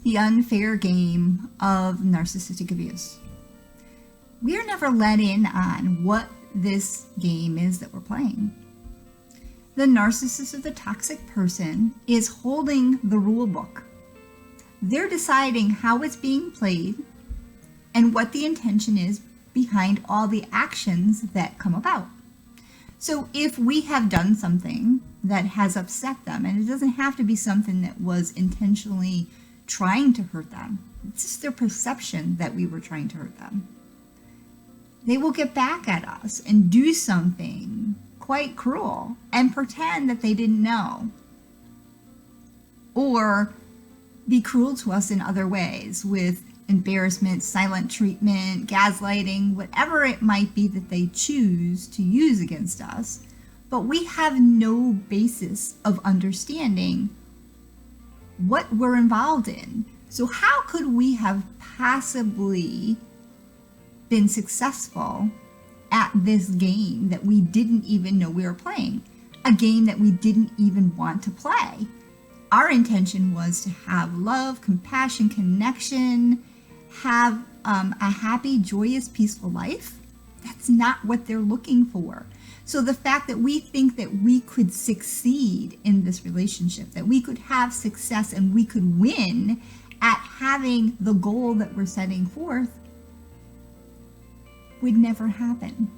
the unfair game of narcissistic abuse. We are never let in on what this game is that we're playing. The narcissist or the toxic person is holding the rule book. They're deciding how it's being played and what the intention is behind all the actions that come about. So if we have done something that has upset them, and it doesn't have to be something that was intentionally trying to hurt them, it's just their perception that we were trying to hurt them, they will get back at us and do something quite cruel and pretend that they didn't know, or be cruel to us in other ways with embarrassment, silent treatment, gaslighting, whatever it might be that they choose to use against us. But we have no basis of understanding what we're involved in. So how could we have possibly been successful at this game that we didn't even know we were playing? A game that we didn't even want to play. Our intention was to have love, compassion, connection, have a happy, joyous, peaceful life. That's not what they're looking for. So the fact that we think that we could succeed in this relationship, that we could have success and we could win at having the goal that we're setting forth, would never happen.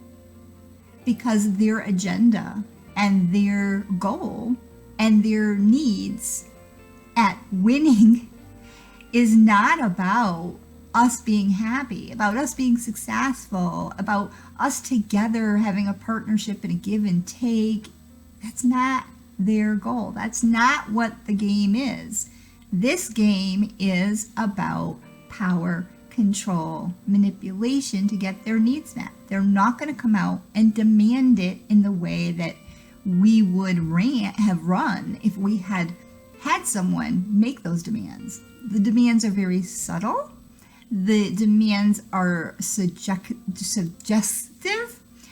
Because their agenda and their goal and their needs at winning is not about us being happy, about us being successful, about us together having a partnership and a give and take. That's not their goal. That's not what the game is. This game is about power, control, manipulation to get their needs met. They're not going to come out and demand it in the way that we would have run if we had someone make those demands. The demands are very subtle. The demands are suggestive,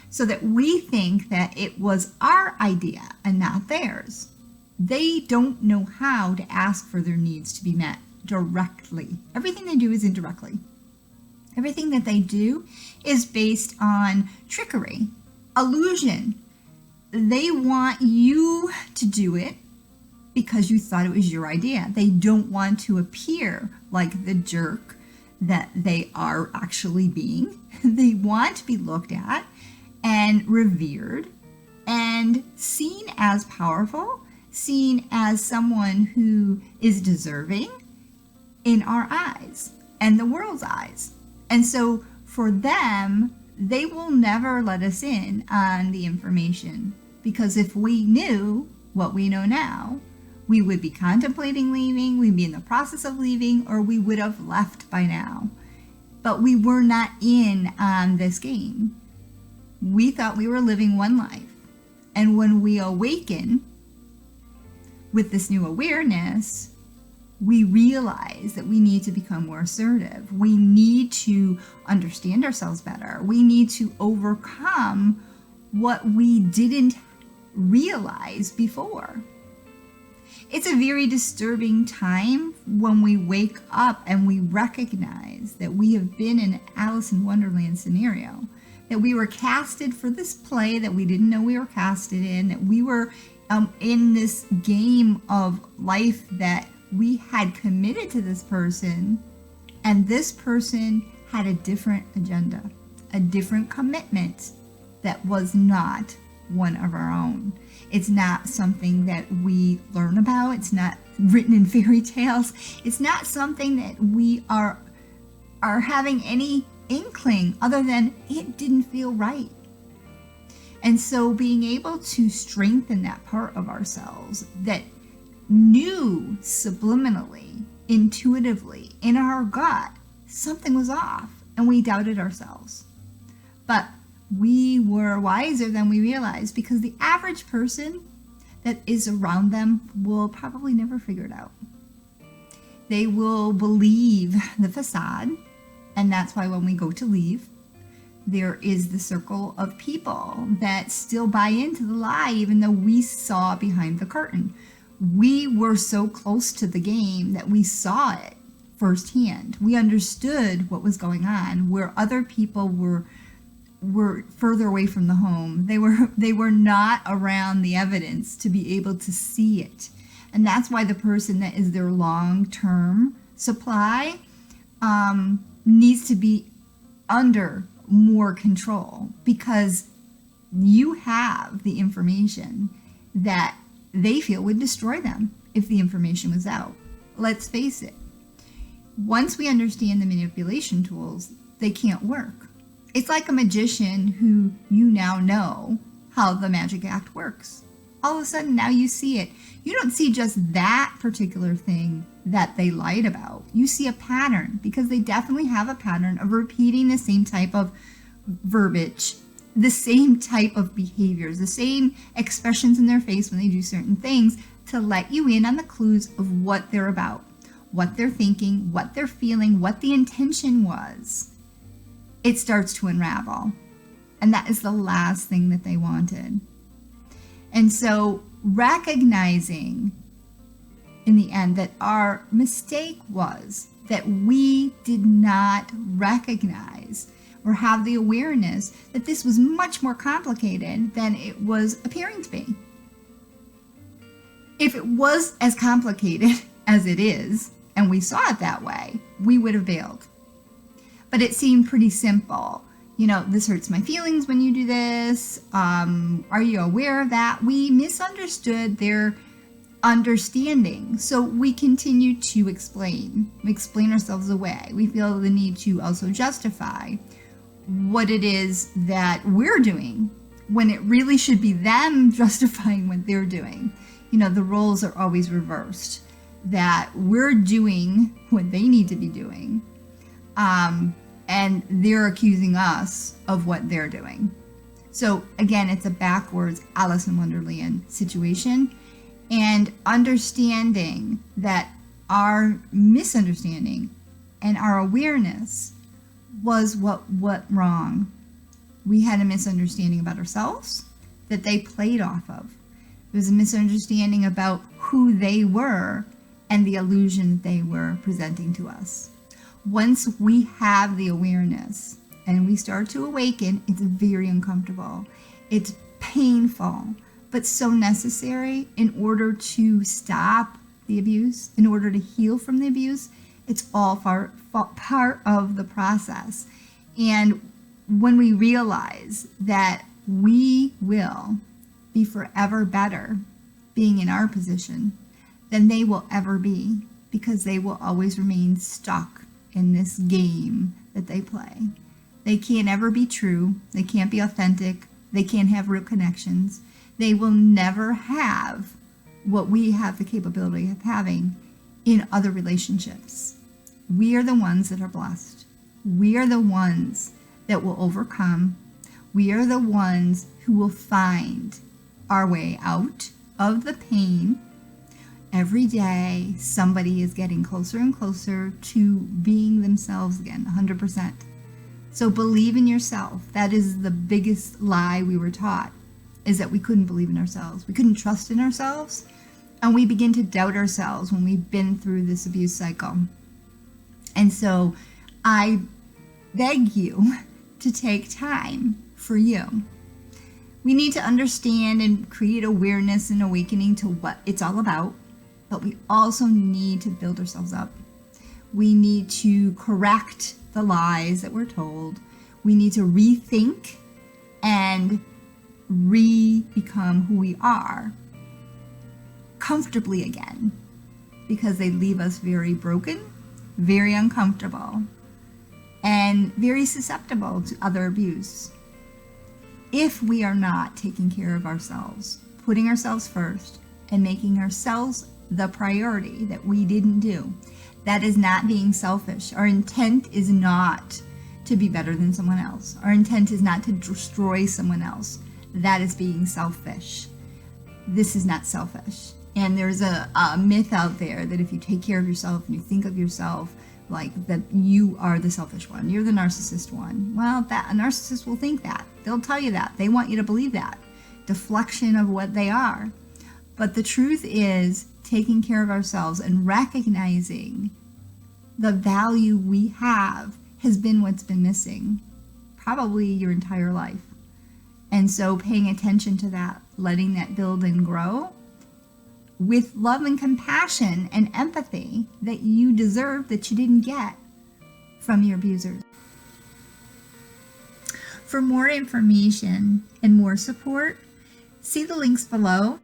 so that we think that it was our idea and not theirs. They don't know how to ask for their needs to be met directly. Everything they do is indirectly. Everything that they do is based on trickery, illusion. They want you to do it because you thought it was your idea. They don't want to appear like the jerk that they are actually being. They want to be looked at and revered and seen as powerful, seen as someone who is deserving in our eyes and the world's eyes. And so for them, they will never let us in on the information, because if we knew what we know now, we would be contemplating leaving, we'd be in the process of leaving, or we would have left by now. But we were not in on this game. We thought we were living one life. And when we awaken with this new awareness, we realize that we need to become more assertive. We need to understand ourselves better. We need to overcome what we didn't realize before. It's a very disturbing time when we wake up and we recognize that we have been in an Alice in Wonderland scenario, that we were casted for this play that we didn't know we were casted in, that we were in this game of life that we had committed to this person, and this person had a different agenda, a different commitment that was not one of our own. It's not something that we learn about. It's not written in fairy tales. It's not something that we are having any inkling other than it didn't feel right. And so being able to strengthen that part of ourselves that knew subliminally, intuitively, in our gut, something was off, and we doubted ourselves. But we were wiser than we realized, because the average person that is around them will probably never figure it out. They will believe the facade, and that's why when we go to leave, there is the circle of people that still buy into the lie, even though we saw behind the curtain. We were so close to the game that we saw it, firsthand. We understood what was going on, where other people were further away from the home. They were not around the evidence to be able to see it. And that's why the person that is their long-term supply needs to be under more control, because you have the information that they feel would destroy them if the information was out. Let's face it. Once we understand the manipulation tools, they can't work. It's like a magician who you now know how the magic act works. All of a sudden, now you see it. You don't see just that particular thing that they lied about. You see a pattern, because they definitely have a pattern of repeating the same type of verbiage, the same type of behaviors, the same expressions in their face when they do certain things, to let you in on the clues of what they're about, what they're thinking, what they're feeling, what the intention was. It starts to unravel. And that is the last thing that they wanted. And so recognizing in the end that our mistake was that we did not recognize or have the awareness that this was much more complicated than it was appearing to be. If it was as complicated as it is, and we saw it that way, we would have bailed. But it seemed pretty simple. You know, this hurts my feelings when you do this. Are you aware of that? We misunderstood their understanding. So we continue to explain ourselves away. We feel the need to also justify what it is that we're doing, when it really should be them justifying what they're doing. You know, the roles are always reversed, that we're doing what they need to be doing, and they're accusing us of what they're doing. So again, it's a backwards Alice in Wonderland situation, and understanding that our misunderstanding and our awareness was what went wrong. We had a misunderstanding about ourselves that they played off of. There was a misunderstanding about who they were and the illusion they were presenting to us. Once we have the awareness and we start to awaken, it's very uncomfortable. It's painful, but so necessary in order to stop the abuse, in order to heal from the abuse. It's all part of the process. And when we realize that we will be forever better being in our position than they will ever be, because they will always remain stuck in this game that they play. They can't ever be true. They can't be authentic. They can't have real connections. They will never have what we have the capability of having in other relationships. We are the ones that are blessed. We are the ones that will overcome. We are the ones who will find our way out of the pain. Every day, somebody is getting closer and closer to being themselves again, 100%. So believe in yourself. That is the biggest lie we were taught, is that we couldn't believe in ourselves. We couldn't trust in ourselves. And we begin to doubt ourselves when we've been through this abuse cycle. And so I beg you to take time for you. We need to understand and create awareness and awakening to what it's all about, but we also need to build ourselves up. We need to correct the lies that we're told. We need to rethink and become who we are comfortably again, because they leave us very broken, very uncomfortable, and very susceptible to other abuse. If we are not taking care of ourselves, putting ourselves first, and making ourselves the priority that we didn't do, that is not being selfish. Our intent is not to be better than someone else. Our intent is not to destroy someone else. That is being selfish. This is not selfish. And there's a myth out there that if you take care of yourself and you think of yourself like that, you are the selfish one. You're the narcissist one. Well, that a narcissist will think that. They'll tell you that. They want you to believe that. Deflection of what they are. But the truth is taking care of ourselves and recognizing the value we have has been what's been missing, probably your entire life. And so paying attention to that, letting that build and grow with love and compassion and empathy that you deserve that you didn't get from your abusers. For more information and more support, see the links below